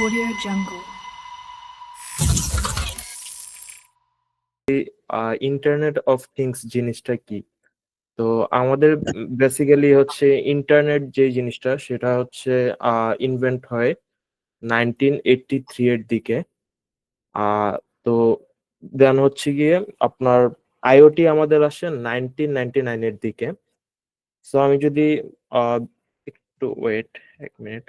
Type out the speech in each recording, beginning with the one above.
Audio Jungle. Internet of things জিনিসটা কি? তো আমাদের বেসিক্যালি হচ্ছে ইন্টারনেট যে জিনিসটা সেটা হচ্ছে ইনভেন্ট হয় 1983 এর দিকে। আহ তো দেন হচ্ছে গিয়ে আপনার আইওটি আমাদের আসে 1999 এর দিকে। সো আমি যদি আহ একটু ওয়েট, এক মিনিট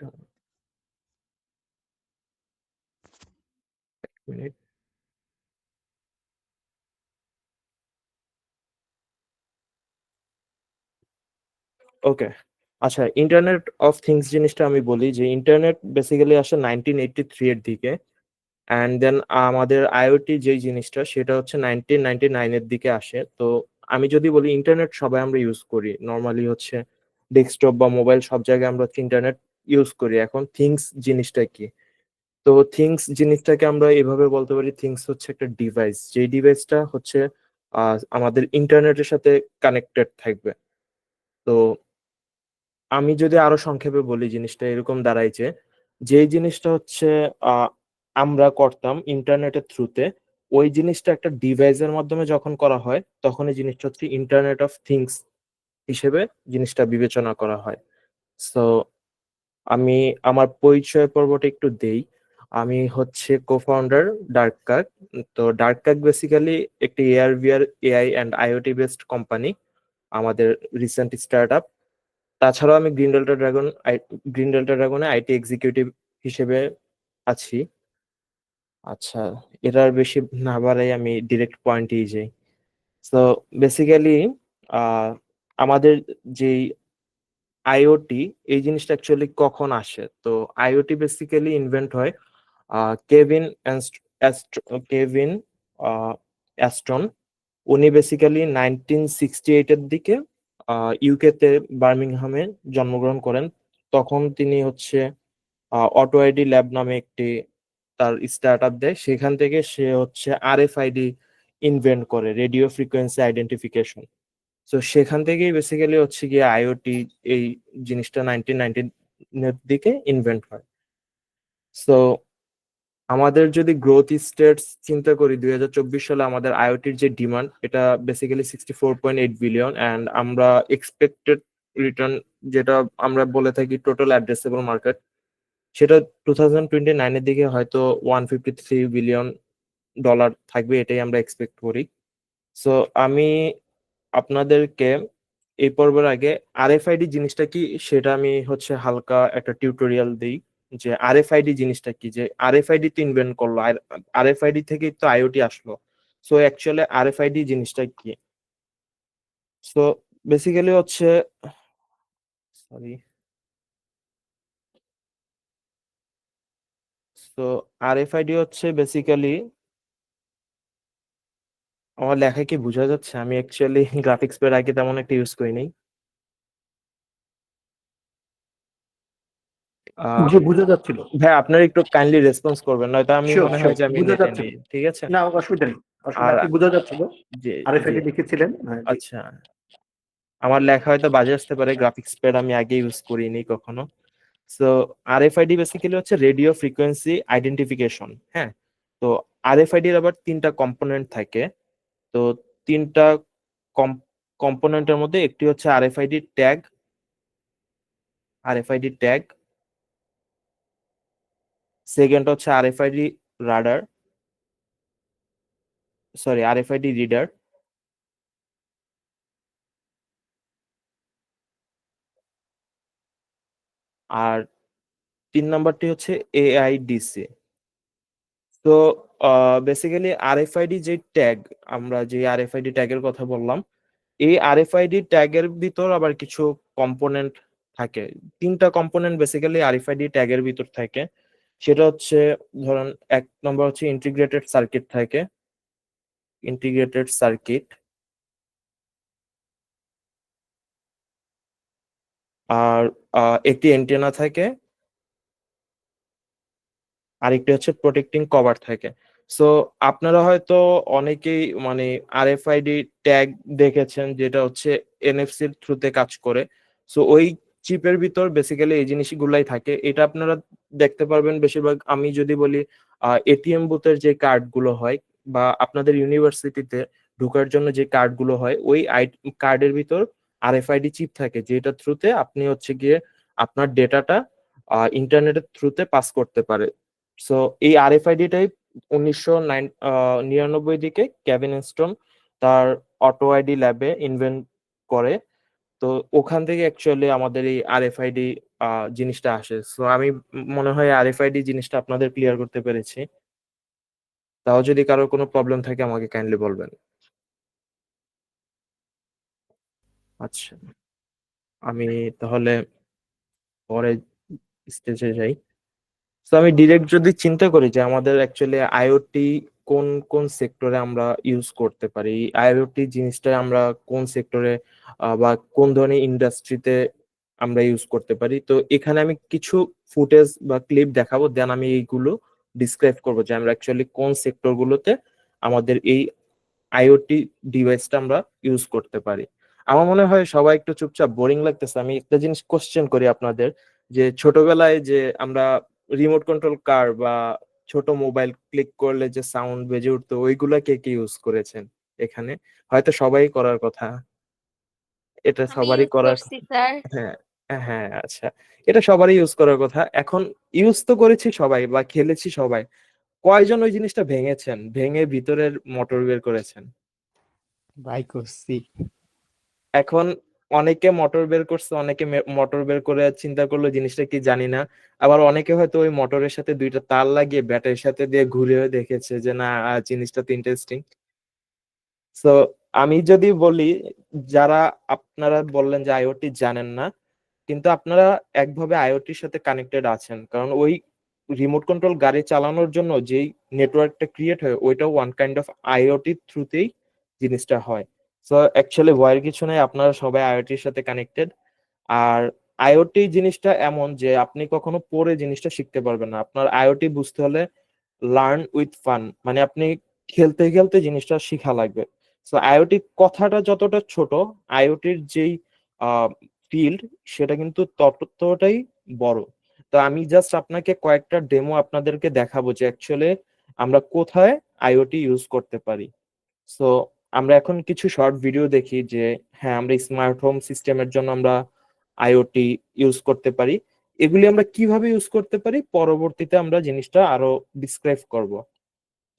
মিনিট ওকে। আচ্ছা, ইন্টারনেট অফ থিংস জিনিসটা আমি বলি যে ইন্টারনেট বেসিক্যালি আসে 1983 এর দিকে। অ্যান্ড দেন আমাদের আইওটি যে জিনিসটা সেটা হচ্ছে 1999 এর দিকে আসে। তো আমি যদি বলি ইন্টারনেট সবাই আমরা ইউজ করি, নর্মালি হচ্ছে ডেস্কটপ বা মোবাইল সব জায়গায় আমরা হচ্ছে ইন্টারনেট ইউজ করি। এখন থিংস জিনিসটা কি? তো থিংস জিনিসটাকে আমরা এভাবে বলতে পারি, থিংস হচ্ছে একটা ডিভাইস, যে ডিভাইসটা হচ্ছে আমাদের ইন্টারনেটের সাথে কানেক্টেড থাকবে। তো আমি যদি আরো সংক্ষেপে বলি জিনিসটা এরকম দাঁড়ায় যে জিনিসটা হচ্ছে আহ, আমরা করতাম ইন্টারনেটের থ্রুতে, ওই জিনিসটা একটা ডিভাইসের মাধ্যমে যখন করা হয় তখন এই জিনিসটা হচ্ছে ইন্টারনেট অফ থিংস হিসেবে জিনিসটা বিবেচনা করা হয়। সো আমি আমার পরিচয় পর্বটা একটু দেই। আমি হচ্ছে কোফাউন্ডার ডার্ক কাক। তো ডার্ক কাক বেসিক্যালি একটি AR VR AI and IoT based company, আমাদের রিসেন্ট স্টার্ট। তাছাড়াও আমি গ্রিন ডেল্টা ড্রাগনে আইটি এক্সিকিউটিভ হিসেবে আছি। আচ্ছা, এটার বেশি না বাড়াই আমি ডিরেক্ট পয়েন্টেই যাই। তো বেসিক্যালি আমাদের যে আইওটি, এই জিনিসটা অ্যাকচুয়ালি কখন আসে? তো আইওটি বেসিক্যালি ইনভেন্ট হয় কেভিন কেভিন অ্যাস্টন। উনি বেসিক্যালি 1968 এর দিকে ইউকে তে বার্মিংহামে জন্মগ্রহণ করেন। তখন তিনি হচ্ছে অটো আইডি ল্যাব নামে একটি তার স্টার্ট আপ দেয়। সেখান থেকে সে হচ্ছে আরএফআইডি ইনভেন্ট করে, রেডিও ফ্রিকোয়েন্সি আইডেন্টিফিকেশন। তো সেখান থেকেই বেসিক্যালি হচ্ছে গিয়ে আইওটি এই জিনিসটা 1990 এর দিকে ইনভেন্ট হয়। সো আমাদের যদি গ্রোথ স্টেটস চিন্তা করি, 2024 সালে আমাদের আইওটির যে ডিমান্ড এটা বেসিক্যালি 64.8 বিলিয়ন, অ্যান্ড আমরা এক্সপেক্টেড রিটার্ন, যেটা আমরা বলে থাকি টোটাল অ্যাড্রেসেবল মার্কেট, সেটা 2029-এর দিকে হয়তো 153 বিলিয়ন ডলার থাকবে, এটাই আমরা এক্সপেক্ট করি। সো আমি আপনাদেরকে এই পর্বের আগে আরএফআইডি জিনিসটা কি সেটা আমি হচ্ছে হালকা একটা টিউটোরিয়াল দিই, যে আরএফআইডি জিনিসটা কি, যে আরএফআইডি তো ইনভেন্ট করলো, আর আরএফআইডি থেকেই তো আইওটি আসলো। সো অ্যাকচুয়ালি আরএফআইডি জিনিসটা কি? সো বেসিক্যালি হচ্ছে, সরি, তো আরএফআইডি হচ্ছে বেসিক্যালি, আমার লেখা কি বোঝা যাচ্ছে? আমি অ্যাকচুয়ালি গ্রাফিক্স প্যাড আগে তেমন একটা ইউজ করি নাই। আহ জি, বোঝা যাচ্ছিল। ভাই আপনার একটু কাইন্ডলি রেসপন্স করবেন, নয়তো আমি শিওর মনে হয় শিওর যে আমি বোঝা নেটে যাচ্ছিল। নেই। ঠিক আছে। না, অসুবিধা নেই, অসুবিধা আর আপনি বোঝা যাচ্ছিল। জি, জি, আরএফআইডি লিখেছিলেন, হ্যাঁ জি। আচ্ছা, আমার লেখা হয়তো বাজে আসতে পারে, গ্রাফিক্স প্যাড আমি আগে ইউজ করিনি কখনো। সো আরএফআইডি বেসিক্যালি হচ্ছে রেডিও ফ্রিকোয়েন্সি আইডেন্টিফিকেশন। হ্যাঁ, তো আরএফআইডির আবার তিনটা কম্পোনেন্ট থাকে। তো তিনটা কম্পোনেন্টের মধ্যে একটি হচ্ছে আরএফআইডি ট্যাগ, সেকেন্ড হচ্ছে RFID radar, sorry RFID reader, আর তিন নাম্বারটি হচ্ছে এআইডিসি। তো বেসিক্যালি আরএফআইডি যে ট্যাগ, আমরা যে আরএফআইডি ট্যাগের কথা বললাম, এই আরএফআইডি ট্যাগের ভিতর আবার কিছু কম্পোনেন্ট থাকে। তিনটা কম্পোনেন্ট বেসিক্যালি আরএফআইডি ট্যাগের ভিতর থাকে। সেটা হচ্ছে, ধরুন, এক নম্বর হচ্ছে ইন্টিগ্রেটেড সার্কিট থাকে, ইন্টিগ্রেটেড সার্কিট। আর একটি এন্টেনা থাকে, আরেকটি হচ্ছে প্রোটেক্টিং কভার থাকে। সো আপনারা হয়তো অনেকেই মানে আরএফআইডি ট্যাগ দেখেছেন, যেটা হচ্ছে এনএফসির থ্রুতে কাজ করে। সো ওই চিপের ভিতর বেসিক্যালি এই জিনিসগুলাই থাকে। এটা আপনারা দেখতে পারবেন বেশিরভাগ, আমি যদি বলি এটিএম বুথের যে কার্ড গুলো হয় বা আপনাদের ইউনিভার্সিটিতে ঢোকার জন্য যে কার্ড গুলো হয়, ওই কার্ডের ভিতর আরএফআইডি চিপ থাকে, যেটা থ্রুতে আপনি হচ্ছে গিয়ে আপনার ডেটাটা ইন্টারনেটের থ্রুতে পাস করতে পারে। সো এই আরএফআইডিটাই 1999 দিকে কেভিন স্টোন তার অটো আইডি ল্যাবে ইনভেন্ট করে। তো ওখান থেকে অ্যাকচুয়ালি আমাদের এই আরএফআইডি জিনিসটা আসে। সো আমি মনে হয় আরএফআইডি জিনিসটা আপনাদের ক্লিয়ার করতে পেরেছি। তাও যদি কারোর কোনো প্রবলেম থাকে আমাকে কাইন্ডলি বলবেন। আচ্ছা, আমি তাহলে পরে স্টেজে যাই। তো আমি ডিরেক্ট যদি চিন্তা করি যে আমাদের অ্যাকচুয়ালি আইওটি কোন কোন সেক্টরে আমরা ইউজ করতে পারি, আইওটি জিনিসটা আমরা কোন সেক্টরে বা কোন ধরনের ইন্ডাস্ট্রিতে আমরা ইউজ করতে পারি, তো এখানে আমি কিছু ফুটেজ বা ক্লিপ দেখাবো, দেন আমি এইগুলো ডিসক্রাইব করবো যে আমরা অ্যাকচুয়ালি কোন সেক্টর গুলোতে আমাদের এই আইওটি ডিভাইসটা আমরা ইউজ করতে পারি। আমার মনে হয় সবাই একটু চুপচাপ, বোরিং লাগতেছে। আমি একটা জিনিস কোশ্চেন করি আপনাদের, যে ছোটবেলায় যে আমরা রিমোট কন্ট্রোল কার বা ছোট মোবাইল ক্লিক করলে যে সাউন্ড বেজে উঠতো, ওইগুলা কে কে ইউজ করেছেন এখানে? হয়তো সবাই করার কথা, এটা আমি সবারই ইউজ করার। করছি স্যার। হ্যাঁ, হ্যাঁ, আচ্ছা, এটা সবারই ইউজ করার কথা। এখন ইউজ তো করেছি সবাই বা খেলেছি সবাই, কয়জন ওই জিনিসটা ভেঙেছেন, ভেঙে ভিতরের মোটর বের করেছেন? ভাই করছি। এখন অনেকে মোটর বের করছে, অনেকে মোটর বের করে চিন্তা করলো জিনিসটা কি জানি না। আবার অনেকে হয়তো ওই মোটরের সাথে দুইটা তার লাগিয়ে ব্যাটারির সাথে দিয়ে ঘুরে দেখেছে যে না, জিনিসটা তো ইন্টারেস্টিং। সো আমি যদি বলি, যারা আপনারা বললেন যে আইওটি জানেন না, কিন্তু আপনারা একভাবে আইওটির সাথে কানেক্টেড আছেন, কারণ ওই রিমোট কন্ট্রোল গাড়ি চালানোর জন্য যেই নেটওয়ার্কটা ক্রিয়েট হয় ওইটাও ওয়ান কাইন্ড অফ আইওটি থ্রুতেই জিনিসটা হয়। সো অ্যাকচুয়ালি ভয়ের কিছু নেই, আপনারা সবাই আইওটির সাথে কানেক্টেড। আর আইওটি জিনিসটা এমন যে আপনি কখনো পড়ে জিনিসটা শিখতে পারবেন না। আপনার আইওটি বুঝতে হলে লার্ন উইথ ফান, মানে আপনি খেলতে খেলতে জিনিসটা শিখা লাগবে। সো আইওটি কথাটা যতটা ছোট, আইওটির যেই ফিল্ড সেটা কিন্তু ততটাই বড়। তো আমি জাস্ট আপনাকে কয়েকটা ডেমো আপনাদেরকে দেখাবো যে অ্যাকচুয়ালি আমরা কোথায় আইওটি ইউজ করতে পারি। সো আমরা এখন কিছু শর্ট ভিডিও দেখি যে হ্যাঁ, আমরা স্মার্ট হোম সিস্টেমের জন্য আমরা আইওটি ইউজ করতে পারি। এগুলি আমরা কিভাবে ইউজ করতে পারি পরবর্তীতে আমরা জিনিসটা আরো ডিসক্রাইব করব।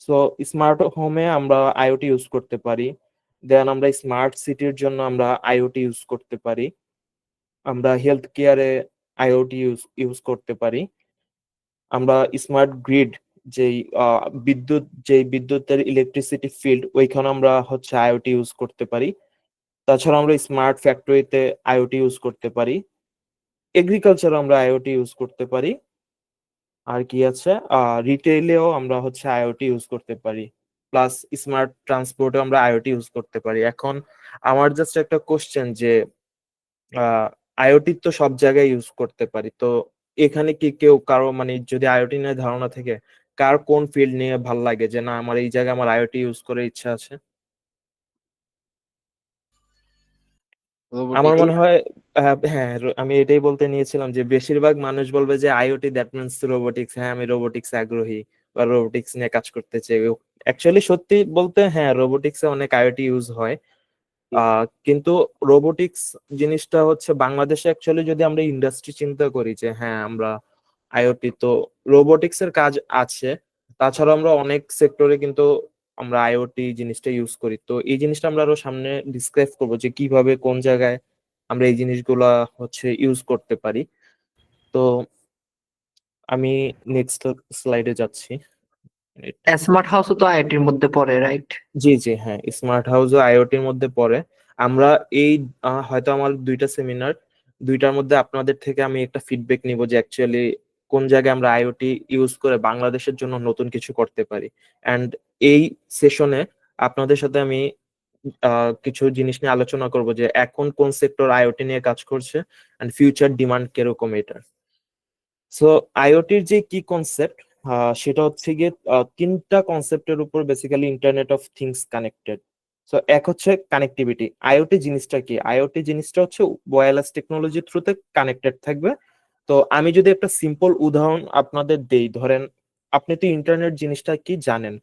সো স্মার্ট হোমে আমরা আইওটি ইউজ করতে পারি, দেন আমরা স্মার্ট সিটির জন্য আমরা আইওটি ইউজ করতে পারি, আমরা হেলথ কেয়ারে আইওটি ইউজ করতে পারি, আমরা স্মার্ট গ্রিড যেই বিদ্যুৎ, যেই বিদ্যুতের ইলেকট্রিসিটি ফিল্ড, ওইখানে আমরা হচ্ছে আইওটি ইউজ করতে পারি। তাছাড়া আমরা স্মার্ট ফ্যাক্টরিতে আইওটি ইউজ করতে পারি, এগ্রিকালচার আমরা আইওটি ইউজ করতে পারি। আর কি আছে, রিটেইলেও আমরা হচ্ছে আইওটি ইউজ করতে পারি, প্লাস স্মার্ট ট্রান্সপোর্টে আমরা আইওটি ইউজ করতে পারি। এখন আমার জাস্ট একটা কোশ্চেন যে আইওটি তো সব জায়গায় ইউজ করতে পারি, তো এখানে কি কেউ কারো মানে যদি আইওটি নিয়ে ধারণা থেকে, কার কোন ফিল্ড নিয়ে ভাল লাগে যে না আমার এই জায়গায় আমার আইওটি ইউজ করার ইচ্ছা আছে? আমার মনে হয় হ্যাঁ, আমি এটাই বলতে নিয়েছিলাম যে বেশিরভাগ মানুষ বলবে যে আইওটি দ্যাট মিন্স রোবোটিক্স। হ্যাঁ, আমি রোবোটিক্স আগ্রহী বা রোবোটিক্স নিয়ে কাজ করতে চাই। অ্যাকচুয়ালি সত্যি বলতে হ্যাঁ, রোবোটিক্সে অনেক আইওটি ইউজ হয়। কিন্তু রোবোটিক্স জিনিসটা হচ্ছে বাংলাদেশে অ্যাকচুয়ালি যদি আমরা ইন্ডাস্ট্রি চিন্তা করি যে হ্যাঁ আমরা আইওটি, তো রোবোটিক্স এর কাজ আছে। তাছাড়া আমরা অনেক সেক্টরে কিন্তু আমরা আইওটি জিনিসটা ইউজ করি। তো এই জিনিসটা আমরা আরো সামনে ডিসক্রাইব করবো যে কিভাবে কোন জায়গায় আমরা এই জিনিসগুলা হচ্ছে ইউজ করতে পারি। তো আমি নেক্সট স্লাইডে যাচ্ছি। স্মার্ট হাউসও তো আইআইটির মধ্যে পড়ে, রাইট? জি জি, হ্যাঁ, স্মার্ট হাউস ও আইওটির মধ্যে পড়ে। আমরা এই হয়তো আমার দুইটা সেমিনার, দুইটার মধ্যে আপনাদের থেকে আমি একটা ফিডব্যাক নিব যে অ্যাকচুয়ালি কোন জায়গায় আমরা আইওটি ইউজ করে বাংলাদেশের জন্য নতুন কিছু করতে পারি। এন্ড এই সেশনে আপনাদের সাথে আমি কিছু জিনিস নিয়ে আলোচনা করব যে এখন কোন সেক্টর আইওটি নিয়ে কাজ করছে এন্ড ফিউচার ডিমান্ড কিরকম এটার। সো আইওটির যে কি কনসেপ্ট, সেটা হচ্ছে গিয়ে তিনটা কনসেপ্টের উপর basically internet of things connected. So এক হচ্ছে কানেক্টিভিটি। আইওটি জিনিসটা কি? আইওটি জিনিসটা হচ্ছে ওয়্যারলেস টেকনোলজির থ্রুতে কানেক্টেড থাকবে। তো আমি যদি একটা সিম্পল উদাহরণ আপনাদের দেই, ধরেন আপনি তো ইন্টারনেট জিনিসটা কি জানেন।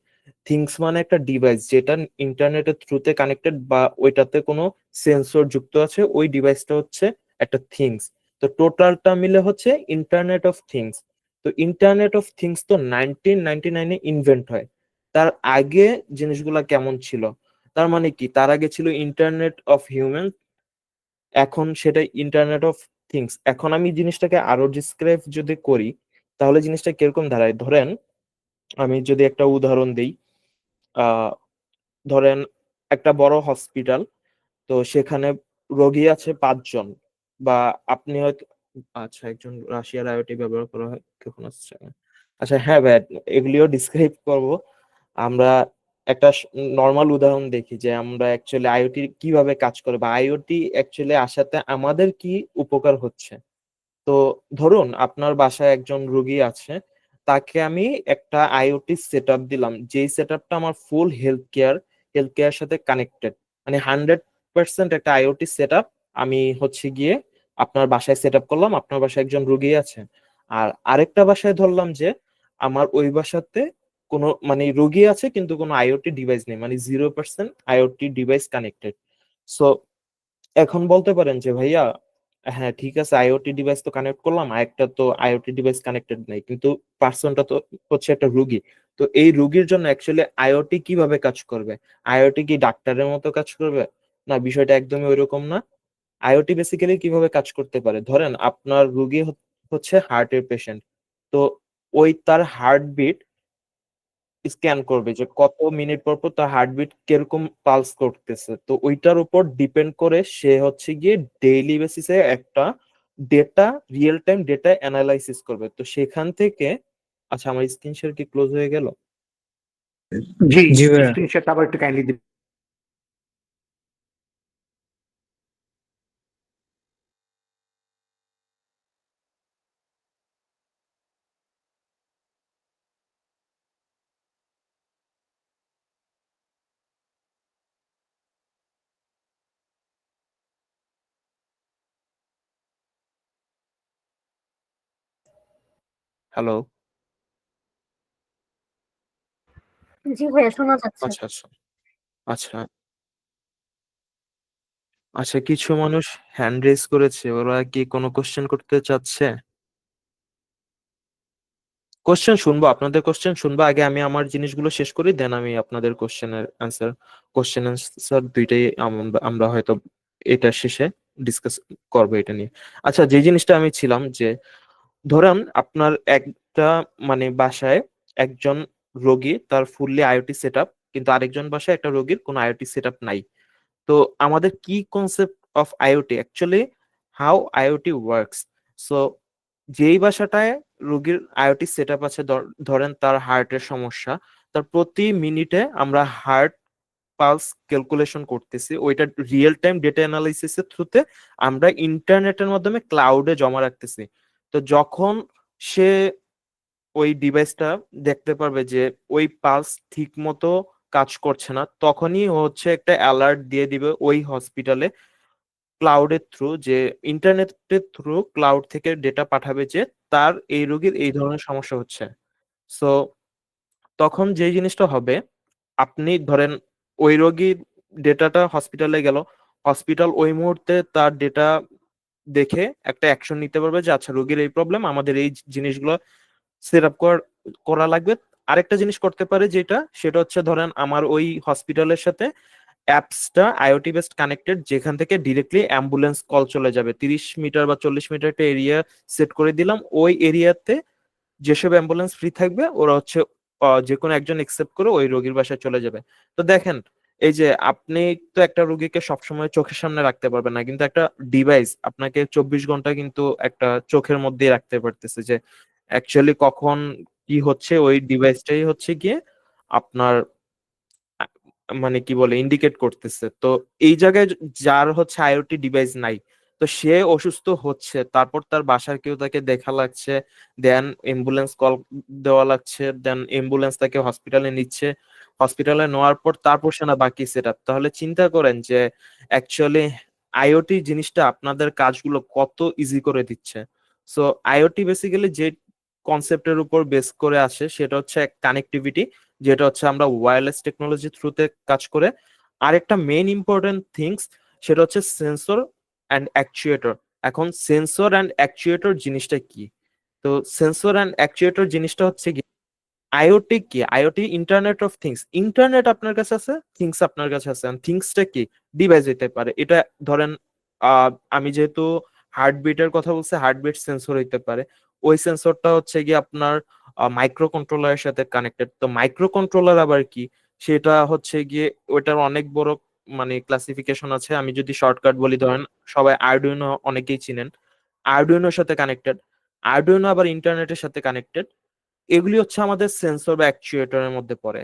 থিংস মানে একটা ডিভাইস যেটা ইন্টারনেটের থ্রুতে কানেক্টেড বা ওইটাতে কোনো সেন্সর যুক্ত আছে, ওই ডিভাইসটা হচ্ছে একটা থিংস। তো টোটালটা মিলে হচ্ছে ইন্টারনেট অফ থিংস। তো ইন্টারনেট অফ থিংস তো 1999-এ ইনভেন্ট হয়। তার আগে জিনিসগুলা কেমন ছিল? তার মানে কি, তার আগে ছিল ইন্টারনেট অফ হিউম্যান, এখন সেটা ইন্টারনেট অফ থিংস। এখন আমি জিনিসটাকে আরো ডিসক্রাইব যদি করি, তাহলে জিনিসটা কিরকম দাঁড়ায়? ধরেন আমি যদি একটা উদাহরণ দিই, আহ ধরেন একটা বড় হসপিটাল, তো সেখানে রোগী আছে 5 জন, বা আপনি হয়তো, আচ্ছা একজন রাশিয়ার আইওটি ব্যবহার করা হয় কখন আসছে না। আচ্ছা হ্যাঁ ভাই, এগুলিও ডিসক্রাইব করব। আমরা একটা নর্মাল উদাহরণ দেখি যে আমরা অ্যাকচুয়ালি আইওটি কিভাবে কাজ করে, বা আইওটি অ্যাকচুয়ালি আসাতে আমাদের কি উপকার হচ্ছে। তো ধরুন আপনার বাসায় একজন রোগী আছে, তাকে আমি একটা আইওটি সেট আপ দিলাম, যেই সেট আপটা আমার ফুল হেলথ কেয়ার সাথে কানেক্টেড। মানে 100% একটা আইওটি সেট আপ আমি হচ্ছে গিয়ে আপনার বাসায় সেট আপ করলাম। আপনার বাসায় একজন রোগী আছে, আর আরেকটা বাসায় ধরলাম যে আমার ওই বাসাতে কোনো মানে রোগী আছে কিন্তু কোনো আইওটি ডিভাইস নেই, মানে 0% আইওটি ডিভাইস কানেক্টেড। সো এখন বলতে পারেন যে ভাইয়া, হ্যাঁ ঠিক আছে, আইওটি ডিভাইস তো কানেক্ট করলাম, আরেকটা তো আইওটি ডিভাইস কানেক্টেড নেই, কিন্তু পার্সনটা তো হচ্ছে একটা রুগী। তো এই রুগীর জন্য অ্যাকচুয়ালি আইওটি কিভাবে কাজ করবে? আইওটি কি ডাক্তারের মতো কাজ করবে? না, বিষয়টা একদমই ওইরকম না। আইওটি বেসিক্যালি কিভাবে কাজ করতে পারে, ধরেন আপনার রুগী হচ্ছে হার্টের পেশেন্ট। তো ওই তার হার্টবিট স্ক্যান করবে যে কত মিনিট পর পর তার হার্টবিট কিরকম পালস করতেছে। তো ওইটার উপর ডিপেন্ড করে সে হচ্ছে গিয়ে ডেইলি বেসিসে একটা data, real time data analysis করবে। তো সেখান থেকে, আচ্ছা আমার স্ক্রিন শেয়ার কি ক্লোজ হয়ে গেল? জি জি ভাইয়া। স্ক্রিন শেয়ারটা আবার একটু কাইন্ডলি দিন। হ্যালো। জি ভাইয়া, শোনা যাচ্ছে। আচ্ছা আচ্ছা। আচ্ছা আচ্ছা, কিছু মানুষ হ্যান্ড রেজ করেছে, ওরা কি কোনো কোশ্চেন করতে চাচ্ছে? কোশ্চেন শুনবো, আপনাদের কোশ্চেন শুনবো। আগে আমি আমার জিনিসগুলো শেষ করি, দেন আমি আপনাদের কোশ্চেন অ্যান্সার দুইটাই আমরা হয়তো এটা শেষে ডিসকাস করবো এটা নিয়ে। আচ্ছা, যে জিনিসটা আমি ছিলাম যে, ধরেন আপনার একটা মানে বাসায় একজন রোগী, তার ফুললি আইওটি সেট আপ, কিন্তু আরেকজন বাসায় একটা রোগীর কোনো আইওটি সেট আপ নাই। তো আমাদের কি concept of IoT actually, how IoT works. So যেই বাসাটায় রোগীর আইওটি সেট আপ আছে, ধরেন তার হার্টের সমস্যা, তার প্রতি মিনিটে আমরা হার্ট পালস ক্যালকুলেশন করতেছি, ওইটা রিয়েল টাইম ডেটা অ্যানালাইসিসের থ্রুতে আমরা ইন্টারনেটের মাধ্যমে ক্লাউডে জমা রাখতেছি। তো যখন সে ওই ডিভাইসটা দেখতে পারবে যে ওই পালস ঠিক মতো কাজ করছে না, তখনই ও হচ্ছে একটা অ্যালার্ট দিয়ে দিবে ওই হসপিটালে ক্লাউডের থ্রু, যে ইন্টারনেটের থ্রু ক্লাউড থেকে ডেটা পাঠাবে যে তার এই রোগীর এই ধরনের সমস্যা হচ্ছে। সো তখন যে জিনিসটা হবে, আপনি ধরেন ওই রোগীর ডেটাটা হসপিটালে গেল, হসপিটাল ওই মুহূর্তে তার ডেটা দেখে একটা অ্যাকশন নিতে পারবে যে আচ্ছা রোগীর এই প্রবলেম, আমাদের এই জিনিসগুলো সেট আপ করা লাগবে। আরেকটা জিনিস করতে পারে যেটা, সেটা হচ্ছে ধরেন আমার ওই হসপিটালের সাথে অ্যাপসটা আইওটি বেসড কানেক্টেড, যেখান থেকে ডিরেক্টলি অ্যাম্বুলেন্স কল চলে যাবে। 30 মিটার বা 40 মিটার একটা এরিয়া সেট করে দিলাম, ওই এরিয়াতে যেসব অ্যাম্বুলেন্স ফ্রি থাকবে ওরা হচ্ছে যে কোনো একজন একসেপ্ট করে ওই রোগীর বাসায় চলে যাবে। তো দেখেন, এই যে আপনি তো একটা রোগীকে সবসময় চোখের সামনে রাখতে পারবেন না, কিন্তু একটা ডিভাইস আপনাকে 24 ঘন্টা কিন্তু একটা চোখের মধ্যেই রাখতে পারতেছে, যে অ্যাকচুয়ালি কখন কি হচ্ছে ওই ডিভাইসটাই হচ্ছে গিয়ে আপনার মানে কি বলে ইন্ডিকেট করতেছে। তো এই জায়গায় যার হচ্ছে আইওটি ডিভাইস নাই, তো সে অসুস্থ হচ্ছে, তারপর তার বাসার কেউ তাকে দেখা লাগছে, দেন অ্যাম্বুলেন্স কল দেওয়া লাগছে, দেন অ্যাম্বুলেন্স তাকে হসপিটালে নিচ্ছে, হসপিটালে নেওয়ার পর তারপর সে না বাকি সেট আপ। তাহলে চিন্তা করেন যে অ্যাকচুয়ালি আইওটি জিনিসটা আপনাদের কাজগুলো কত ইজি করে দিচ্ছে। সো আইওটি বেসিক্যালি যে কনসেপ্টের উপর বেস করে আসে সেটা হচ্ছে কানেক্টিভিটি, যেটা হচ্ছে আমরা ওয়্যারলেস টেকনোলজি থ্রুতে কাজ করে। আরেকটা মেইন ইম্পর্টেন্ট থিংস সেটা হচ্ছে সেন্সর অ্যান্ড অ্যাকচুয়েটর। এখন সেন্সর অ্যান্ড অ্যাকচুয়েটর জিনিসটা কি? তো সেন্সর অ্যান্ড অ্যাকচুয়েটর জিনিসটা হচ্ছে কি, আইওটি কি? IoT internet of things. Internet আপনার কাছে আছে, থিংস আপনার কাছে আছে। থিংসটা কি? ডিভাইস হইতে পারে। এটা ধরেন আমি যেহেতু হার্টবিটের কথা বলছি, হার্টবিট সেন্সর হইতে পারে। ওই সেন্সরটা হচ্ছে গিয়ে আপনার মাইক্রো কন্ট্রোলারের সাথে কানেক্টেড। তো মাইক্রো কন্ট্রোলার আবার কি? সেটা হচ্ছে গিয়ে ওইটার অনেক বড় মানে ক্লাসিফিকেশন আছে। আমি যদি শর্টকাট বলি, ধরেন সবাই আরডুইনো অনেকেই চিনেন, আরডুইনোর সাথে কানেক্টেড। আরডুইনো আবার ইন্টারনেটের সাথে কানেক্টেড। এগুলি হচ্ছে আমাদের সেন্সর বা অ্যাকচুয়েটরের মধ্যে পড়ে।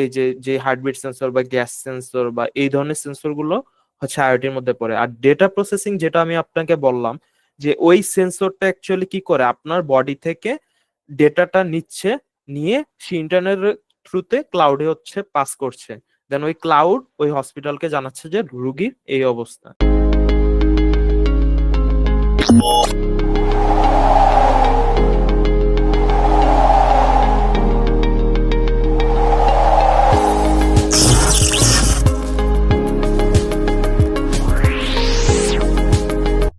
এই যে যে হার্টবিট সেন্সর বা গ্যাস সেন্সর বা এই ধরনের সেন্সর গুলো হচ্ছে আইওটির মধ্যে পড়ে। আর ডেটা প্রসেসিং যেটা আমি আপনাকে বললাম, যে ওই সেন্সরটা অ্যাকচুয়ালি কি করে, আপনার বডি থেকে ডেটাটা নিচ্ছে, নিয়ে সে ইন্টারনেটের থ্রুতে ক্লাউডে হচ্ছে পাস করছে, দেন ওই ক্লাউড ওই হসপিটালকে জানাচ্ছে যে রুগীর এই অবস্থা।